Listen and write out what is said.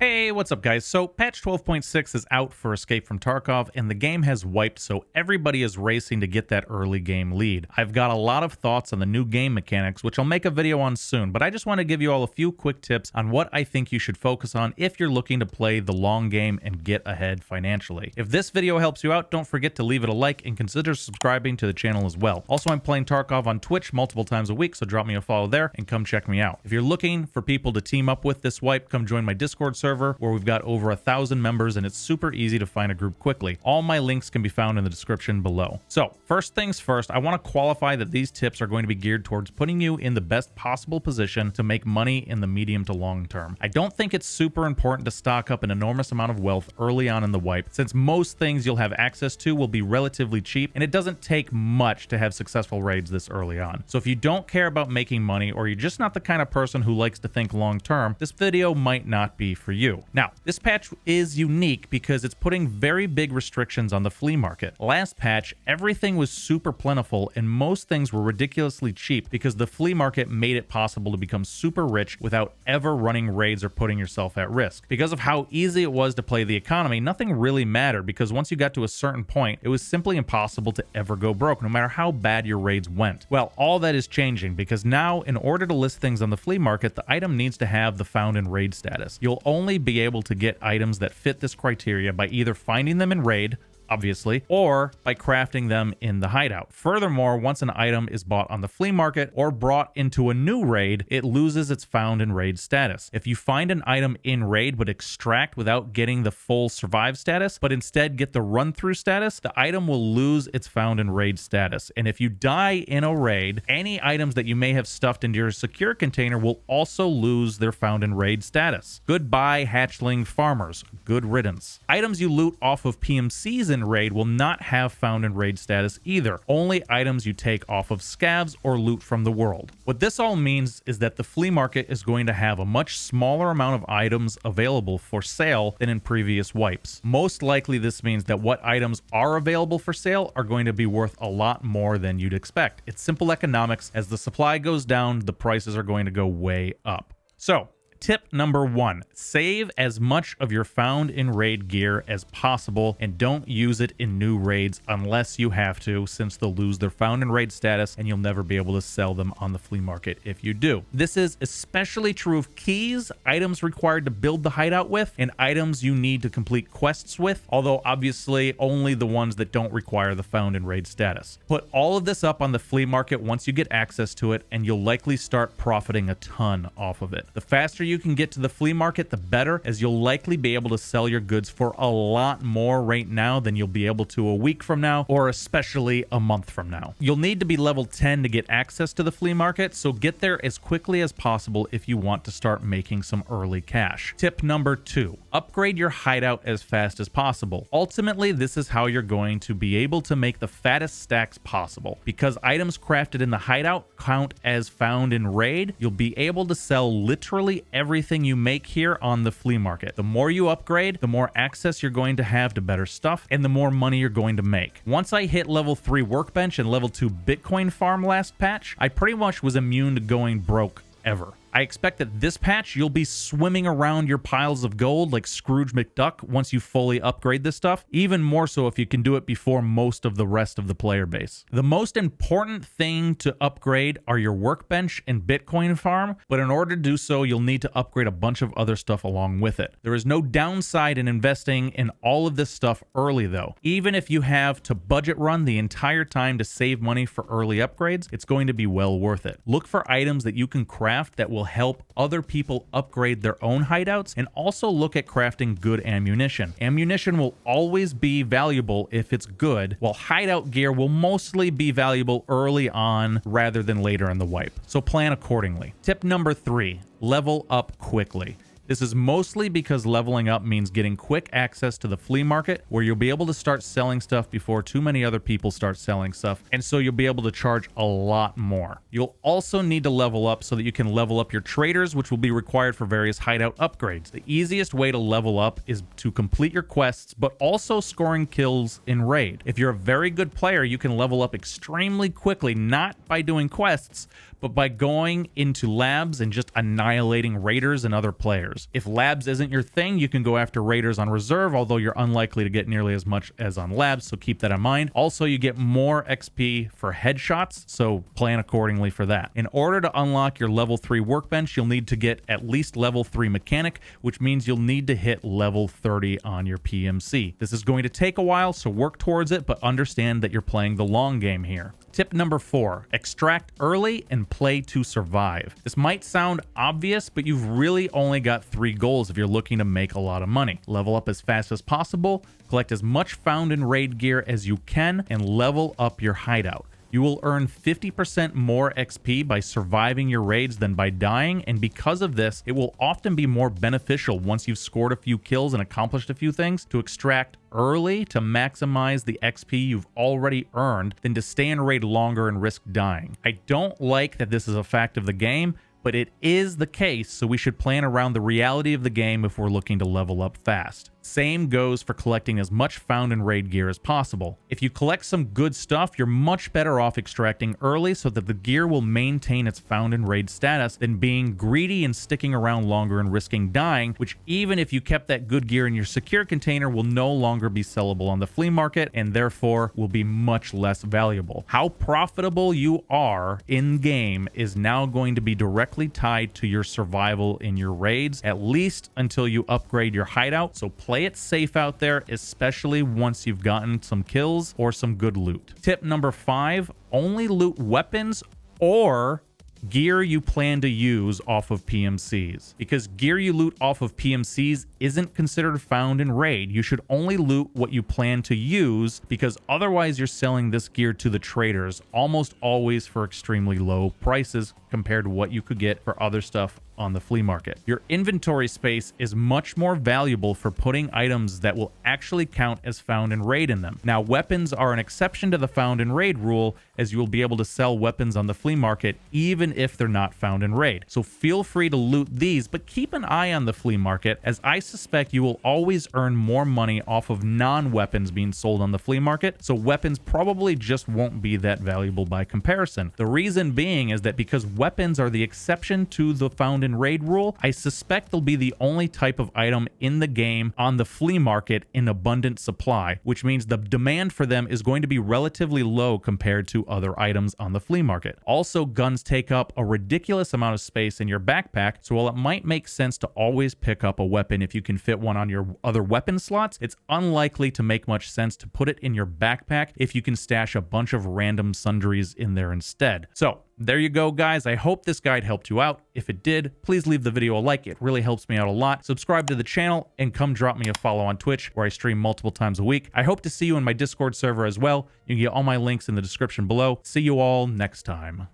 Hey, what's up guys? So patch 12.6 is out for Escape from Tarkov and the game has wiped, so everybody is racing to get that early game lead. I've got a lot of thoughts on the new game mechanics, which I'll make a video on soon, but I just want to give you all a few quick tips on what I think you should focus on if you're looking to play the long game and get ahead financially. If this video helps you out, don't forget to leave it a like and consider subscribing to the channel as well. Also, I'm playing Tarkov on Twitch multiple times a week, so drop me a follow there and come check me out. If you're looking for people to team up with this wipe, come join my Discord server where we've got over 1,000 members and it's super easy to find a group quickly. All my links can be found in the description below. So first things first, I want to qualify that these tips are going to be geared towards putting you in the best possible position to make money in the medium to long term. I don't think it's super important to stock up an enormous amount of wealth early on in the wipe, since most things you'll have access to will be relatively cheap and it doesn't take much to have successful raids this early on. So if you don't care about making money or you're just not the kind of person who likes to think long term, this video might not be for you. Now, this patch is unique because it's putting very big restrictions on the flea market. Last patch, everything was super plentiful and most things were ridiculously cheap because the flea market made it possible to become super rich without ever running raids or putting yourself at risk. Because of how easy it was to play the economy, nothing really mattered because once you got to a certain point, it was simply impossible to ever go broke, no matter how bad your raids went. Well, all that is changing because now, in order to list things on the flea market, the item needs to have the found in raid status. You'll only be able to get items that fit this criteria by either finding them in raid, obviously, or by crafting them in the hideout. Furthermore, once an item is bought on the flea market or brought into a new raid, it loses its found in raid status. If you find an item in raid but extract without getting the full survive status, but instead get the run through status, the item will lose its found in raid status. And if you die in a raid, any items that you may have stuffed into your secure container will also lose their found in raid status. Goodbye, hatchling farmers. Good riddance. Items you loot off of PMCs in raid will not have found in raid status either. Only items you take off of scavs or loot from the world. What this all means is that the flea market is going to have a much smaller amount of items available for sale than in previous wipes. Most likely this means that what items are available for sale are going to be worth a lot more than you'd expect. It's simple economics. As the supply goes down, the prices are going to go way up. So, tip number 1, save as much of your found in raid gear as possible and don't use it in new raids unless you have to, since they'll lose their found in raid status and you'll never be able to sell them on the flea market if you do. This is especially true of keys, items required to build the hideout with, and items you need to complete quests with, although obviously only the ones that don't require the found in raid status. Put all of this up on the flea market once you get access to it and you'll likely start profiting a ton off of it. The faster you can get to the flea market, the better, as you'll likely be able to sell your goods for a lot more right now than you'll be able to a week from now, or especially a month from now. You'll need to be level 10 to get access to the flea market, so get there as quickly as possible if you want to start making some early cash. Tip number 2, upgrade your hideout as fast as possible. Ultimately, this is how you're going to be able to make the fattest stacks possible. Because items crafted in the hideout count as found in raid, you'll be able to sell literally everything you make here on the flea market. The more you upgrade, the more access you're going to have to better stuff and the more money you're going to make. Once I hit level 3 workbench and level 2 Bitcoin farm last patch, I pretty much was immune to going broke ever. I expect that this patch you'll be swimming around your piles of gold like Scrooge McDuck once you fully upgrade this stuff, even more so if you can do it before most of the rest of the player base. The most important thing to upgrade are your workbench and Bitcoin farm, but in order to do so, you'll need to upgrade a bunch of other stuff along with it. There is no downside in investing in all of this stuff early though. Even if you have to budget run the entire time to save money for early upgrades, it's going to be well worth it. Look for items that you can craft that will help other people upgrade their own hideouts, and also look at crafting good ammunition. Ammunition will always be valuable if it's good, while hideout gear will mostly be valuable early on rather than later in the wipe. So plan accordingly. Tip number 3, level up quickly. This is mostly because leveling up means getting quick access to the flea market, where you'll be able to start selling stuff before too many other people start selling stuff, and so you'll be able to charge a lot more. You'll also need to level up so that you can level up your traders, which will be required for various hideout upgrades. The easiest way to level up is to complete your quests, but also scoring kills in raid. If you're a very good player, you can level up extremely quickly, not by doing quests, but by going into labs and just annihilating raiders and other players. raiders. If labs isn't your thing, you can go after raiders on reserve, although you're unlikely to get nearly as much as on labs, so keep that in mind. Also, you get more XP for headshots, so plan accordingly for that. In order to unlock your level 3 workbench, you'll need to get at least level 3 mechanic, which means you'll need to hit level 30 on your PMC. This is going to take a while, so work towards it, but understand that you're playing the long game here. Tip number 4, extract early and play to survive. This might sound obvious, but you've really only got 3 goals if you're looking to make a lot of money. Level up as fast as possible, collect as much found in raid gear as you can, and level up your hideout. You will earn 50% more XP by surviving your raids than by dying, and because of this, it will often be more beneficial once you've scored a few kills and accomplished a few things to extract early to maximize the XP you've already earned than to stay in raid longer and risk dying. I don't like that this is a fact of the game, but it is the case, so we should plan around the reality of the game if we're looking to level up fast. Same goes for collecting as much found in raid gear as possible. If you collect some good stuff, you're much better off extracting early so that the gear will maintain its found in raid status than being greedy and sticking around longer and risking dying, which even if you kept that good gear in your secure container will no longer be sellable on the flea market and therefore will be much less valuable. How profitable you are in game is now going to be directly tied to your survival in your raids, at least until you upgrade your hideout, so play it safe out there, especially once you've gotten some kills or some good loot. Tip number 5, only loot weapons or gear you plan to use off of PMCs. Because gear you loot off of PMCs isn't considered found in raid. You should only loot what you plan to use, because otherwise you're selling this gear to the traders, almost always for extremely low prices compared to what you could get for other stuff on the flea market. Your inventory space is much more valuable for putting items that will actually count as found in raid in them. Now, weapons are an exception to the found in raid rule, as you will be able to sell weapons on the flea market even if they're not found in raid. So feel free to loot these, but keep an eye on the flea market, as I suspect you will always earn more money off of non-weapons being sold on the flea market, so weapons probably just won't be that valuable by comparison. The reason being is that because weapons are the exception to the found in raid rule, I suspect they'll be the only type of item in the game on the flea market in abundant supply, which means the demand for them is going to be relatively low compared to other items on the flea market. Also, guns take up a ridiculous amount of space in your backpack, so while it might make sense to always pick up a weapon if you can fit one on your other weapon slots, it's unlikely to make much sense to put it in your backpack if you can stash a bunch of random sundries in there instead. So there you go, guys. I hope this guide helped you out. If it did, please leave the video a like. It really helps me out a lot. Subscribe to the channel and come drop me a follow on Twitch, where I stream multiple times a week. I hope to see you in my Discord server as well. You can get all my links in the description below. See you all next time.